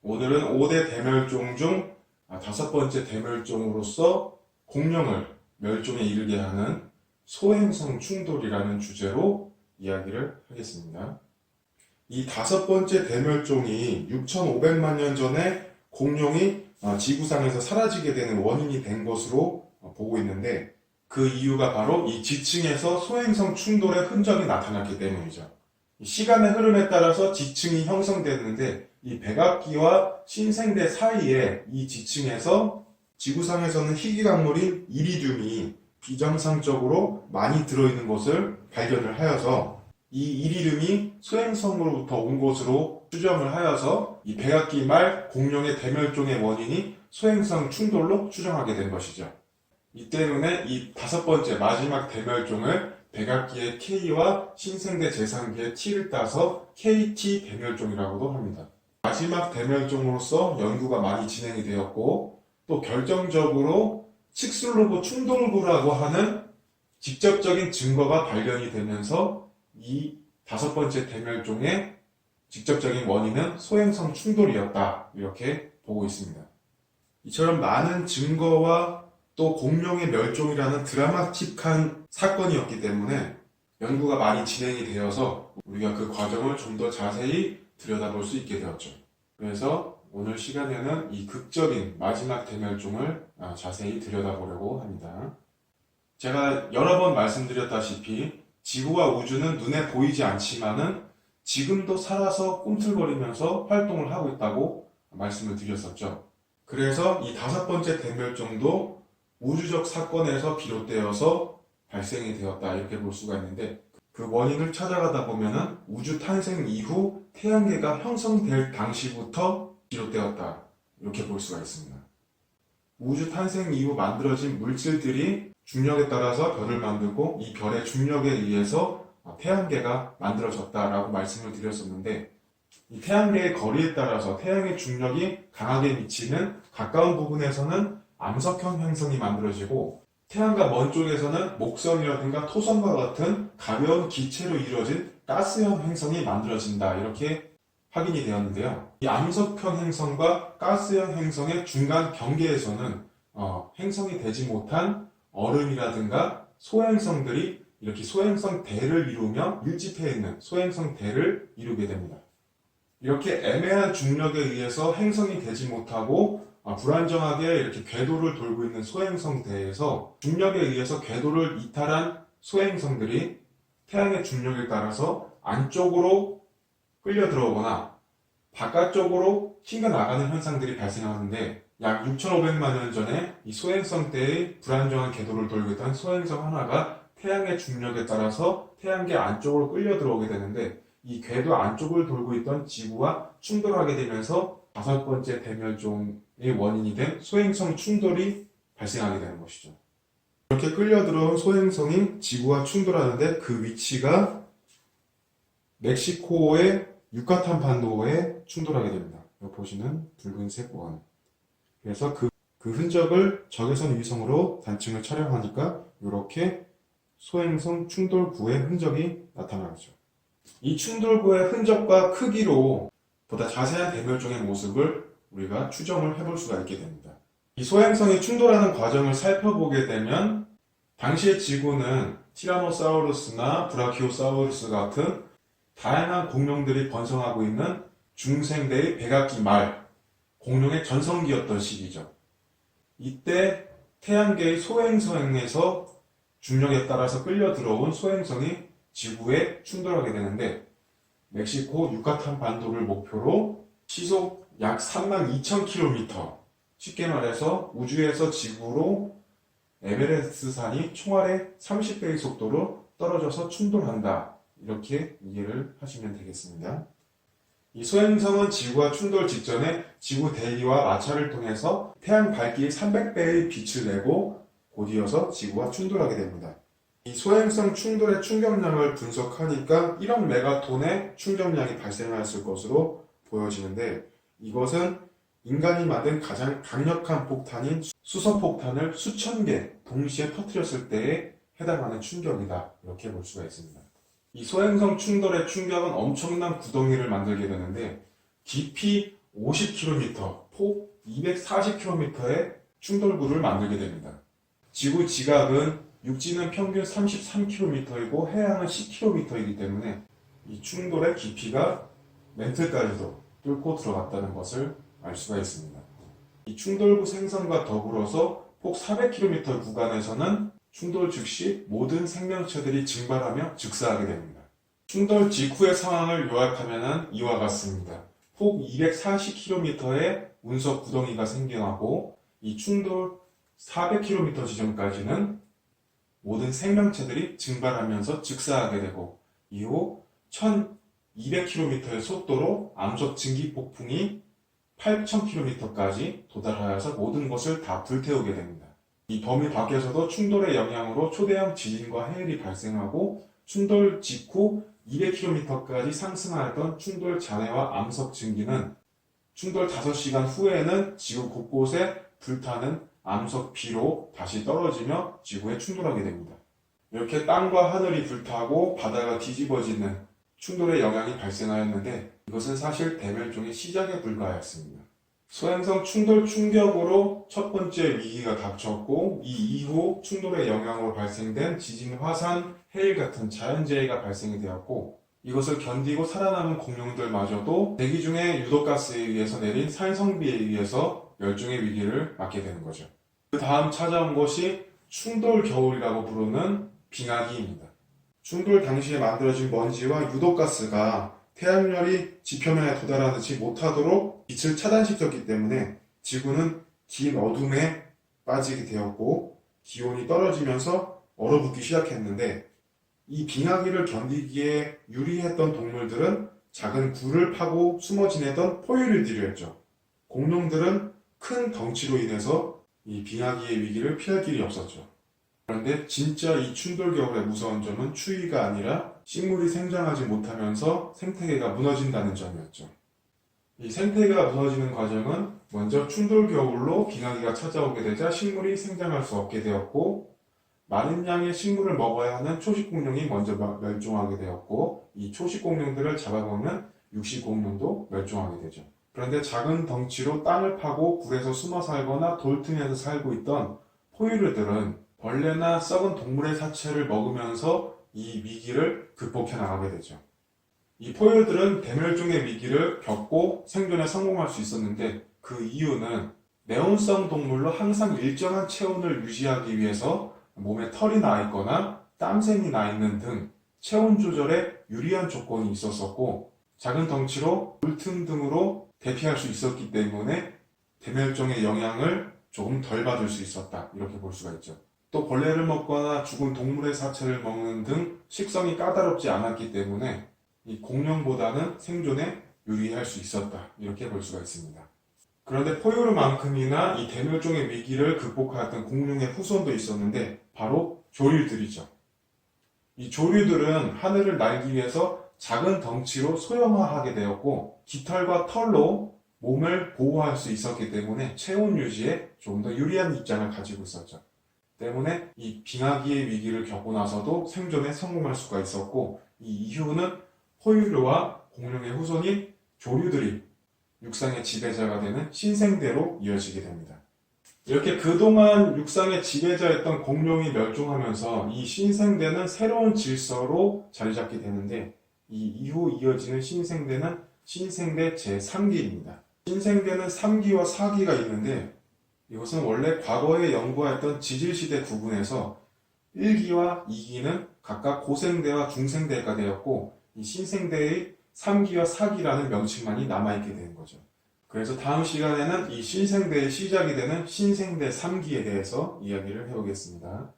오늘은 5대 대멸종 중 5번째 대멸종으로서 공룡을 멸종에 이르게 하는 소행성 충돌이라는 주제로 이야기를 하겠습니다. 이 5번째 대멸종이 6,500만 년 전에 공룡이 지구상에서 사라지게 되는 원인이 된 것으로 보고 있는데, 그 이유가 바로 이 지층에서 소행성 충돌의 흔적이 나타났기 때문이죠. 시간의 흐름에 따라서 지층이 형성되는데, 이 백악기와 신생대 사이에 이 지층에서 지구상에서는 희귀광물인 이리듐이 비정상적으로 많이 들어있는 것을 발견을 하여서 이 이리듐이 소행성으로부터 온 것으로 추정을 하여서 이 백악기 말 공룡의 대멸종의 원인이 소행성 충돌로 추정하게 된 것이죠. 이 때문에 이 5번째 마지막 대멸종을 백악기의 K와 신생대 재상기의 T를 따서 KT 대멸종이라고도 합니다. 마지막 대멸종으로서 연구가 많이 진행이 되었고, 또 결정적으로 칙슬로브 충돌구라고 하는 직접적인 증거가 발견이 되면서 이 5번째 대멸종의 직접적인 원인은 소행성 충돌이었다, 이렇게 보고 있습니다. 이처럼 많은 증거와 또 공룡의 멸종이라는 드라마틱한 사건이었기 때문에 연구가 많이 진행이 되어서 우리가 그 과정을 좀 더 자세히 들여다볼 수 있게 되었죠. 그래서 오늘 시간에는 이 극적인 마지막 대멸종을 자세히 들여다보려고 합니다. 제가 여러 번 말씀드렸다시피 지구와 우주는 눈에 보이지 않지만은 지금도 살아서 꿈틀거리면서 활동을 하고 있다고 말씀을 드렸었죠. 그래서 이 5번째 대멸종도 우주적 사건에서 비롯되어서 발생이 되었다, 이렇게 볼 수가 있는데, 그 원인을 찾아가다 보면은 우주 탄생 이후 태양계가 형성될 당시부터 비롯되었다, 이렇게 볼 수가 있습니다. 우주 탄생 이후 만들어진 물질들이 중력에 따라서 별을 만들고, 이 별의 중력에 의해서 태양계가 만들어졌다라고 말씀을 드렸었는데, 이 태양계의 거리에 따라서 태양의 중력이 강하게 미치는 가까운 부분에서는 암석형 행성이 만들어지고, 태양과 먼 쪽에서는 목성이라든가 토성과 같은 가벼운 기체로 이루어진 가스형 행성이 만들어진다, 이렇게 확인이 되었는데요. 이 암석형 행성과 가스형 행성의 중간 경계에서는 행성이 되지 못한 얼음이라든가 소행성들이 이렇게 소행성 대를 이루며 밀집해 있는 소행성 대를 이루게 됩니다. 이렇게 애매한 중력에 의해서 행성이 되지 못하고 불안정하게 이렇게 궤도를 돌고 있는 소행성 대에서 중력에 의해서 궤도를 이탈한 소행성들이 태양의 중력에 따라서 안쪽으로 끌려 들어오거나 바깥쪽으로 튕겨나가는 현상들이 발생하는데, 약 6,500만 년 전에 이 소행성 대의 불안정한 궤도를 돌고 있던 소행성 하나가 태양의 중력에 따라서 태양계 안쪽으로 끌려 들어오게 되는데, 이 궤도 안쪽을 돌고 있던 지구와 충돌하게 되면서 5번째 대멸종의 원인이 된 소행성 충돌이 발생하게 되는 것이죠. 이렇게 끌려 들어온 소행성이 지구와 충돌하는데, 그 위치가 멕시코의 유카탄 반도에 충돌하게 됩니다. 여기 보시는 붉은색 원. 그래서 그 흔적을 적외선 위성으로 단층을 촬영하니까 이렇게 소행성 충돌구의 흔적이 나타나죠. 이 충돌구의 흔적과 크기로 보다 자세한 대멸종의 모습을 우리가 추정을 해볼 수가 있게 됩니다. 이 소행성이 충돌하는 과정을 살펴보게 되면, 당시의 지구는 티라노사우루스나 브라키오사우루스 같은 다양한 공룡들이 번성하고 있는 중생대의 백악기 말 공룡의 전성기였던 시기죠. 이때 태양계의 소행성에서 중력에 따라서 끌려 들어온 소행성이 지구에 충돌하게 되는데, 멕시코 유카탄 반도를 목표로 시속 약 32,000km, 쉽게 말해서 우주에서 지구로 에베레스트 산이 총알의 30배의 속도로 떨어져서 충돌한다, 이렇게 이해를 하시면 되겠습니다. 이 소행성은 지구와 충돌 직전에 지구 대기와 마찰을 통해서 태양 밝기의 300배의 빛을 내고 곧이어서 지구와 충돌하게 됩니다. 이 소행성 충돌의 충격량을 분석하니까 1억 메가톤의 충격량이 발생했을 것으로 보여지는데, 이것은 인간이 만든 가장 강력한 폭탄인 수소폭탄을 수천 개 동시에 터뜨렸을 때에 해당하는 충격이다, 이렇게 볼 수가 있습니다. 이 소행성 충돌의 충격은 엄청난 구덩이를 만들게 되는데, 깊이 50km, 폭 240km의 충돌구를 만들게 됩니다. 지구 지각은 육지는 평균 33km이고 해양은 10km이기 때문에 이 충돌의 깊이가 멘틀까지도 뚫고 들어갔다는 것을 알 수가 있습니다. 이 충돌구 생성과 더불어서 폭 400km 구간에서는 충돌 즉시 모든 생명체들이 증발하며 즉사하게 됩니다. 충돌 직후의 상황을 요약하면 이와 같습니다. 폭 240km의 운석 구덩이가 생겨나고 이 충돌 400km 지점까지는 모든 생명체들이 증발하면서 즉사하게 되고 이후 1200km의 속도로 암석 증기 폭풍이 8000km까지 도달하여서 모든 것을 다 불태우게 됩니다. 이 범위 밖에서도 충돌의 영향으로 초대형 지진과 해일이 발생하고 충돌 직후 200km까지 상승하였던 충돌 잔해와 암석 증기는 충돌 5시간 후에는 지구 곳곳에 불타는 암석 비로 다시 떨어지며 지구에 충돌하게 됩니다. 이렇게 땅과 하늘이 불타고 바다가 뒤집어지는 충돌의 영향이 발생하였는데 이것은 사실 대멸종의 시작에 불과하였습니다. 소행성 충돌 충격으로 첫 번째 위기가 닥쳤고 이 이후 충돌의 영향으로 발생된 지진, 화산, 해일 같은 자연재해가 발생이 되었고 이것을 견디고 살아남은 공룡들마저도 대기 중에 유독가스에 의해서 내린 산성비에 의해서 멸종의 위기를 맞게 되는 거죠. 그 다음 찾아온 것이 충돌 겨울이라고 부르는 빙하기입니다. 충돌 당시에 만들어진 먼지와 유독가스가 태양열이 지표면에 도달하지 못하도록 빛을 차단시켰기 때문에 지구는 긴 어둠에 빠지게 되었고 기온이 떨어지면서 얼어붙기 시작했는데 이 빙하기를 견디기에 유리했던 동물들은 작은 굴을 파고 숨어 지내던 포유류들이었죠. 공룡들은 큰 덩치로 인해서 이 빙하기의 위기를 피할 길이 없었죠. 그런데 진짜 이 충돌 겨울의 무서운 점은 추위가 아니라 식물이 생장하지 못하면서 생태계가 무너진다는 점이었죠. 이 생태계가 무너지는 과정은 먼저 충돌 겨울로 빙하기가 찾아오게 되자 식물이 생장할 수 없게 되었고 많은 양의 식물을 먹어야 하는 초식공룡이 먼저 멸종하게 되었고 이 초식공룡들을 잡아먹는 육식공룡도 멸종하게 되죠. 그런데 작은 덩치로 땅을 파고 굴에서 숨어 살거나 돌 틈에서 살고 있던 포유류들은 벌레나 썩은 동물의 사체를 먹으면서 이 위기를 극복해 나가게 되죠. 이 포유류들은 대멸종의 위기를 겪고 생존에 성공할 수 있었는데 그 이유는 내온성 동물로 항상 일정한 체온을 유지하기 위해서 몸에 털이 나 있거나 땀샘이 나 있는 등 체온 조절에 유리한 조건이 있었었고 작은 덩치로 물틈 등으로 대피할 수 있었기 때문에 대멸종의 영향을 조금 덜 받을 수 있었다 이렇게 볼 수가 있죠. 또 벌레를 먹거나 죽은 동물의 사체를 먹는 등 식성이 까다롭지 않았기 때문에 이 공룡보다는 생존에 유리할 수 있었다 이렇게 볼 수가 있습니다. 그런데 포유류만큼이나 이 대멸종의 위기를 극복하였던 공룡의 후손도 있었는데 바로 조류들이죠. 이 조류들은 하늘을 날기 위해서 작은 덩치로 소형화하게 되었고 깃털과 털로 몸을 보호할 수 있었기 때문에 체온 유지에 조금 더 유리한 입장을 가지고 있었죠. 때문에 이 빙하기의 위기를 겪고 나서도 생존에 성공할 수가 있었고 이 이후는 포유류와 공룡의 후손인 조류들이 육상의 지배자가 되는 신생대로 이어지게 됩니다. 이렇게 그동안 육상의 지배자였던 공룡이 멸종하면서 이 신생대는 새로운 질서로 자리 잡게 되는데 이 이후 이어지는 신생대는 신생대 제3기입니다. 신생대는 3기와 4기가 있는데 이것은 원래 과거에 연구하였던 지질시대 구분에서 1기와 2기는 각각 고생대와 중생대가 되었고 이 신생대의 3기와 4기라는 명칭만이 남아있게 되는 거죠. 그래서 다음 시간에는 이 신생대의 시작이 되는 신생대 3기에 대해서 이야기를 해보겠습니다.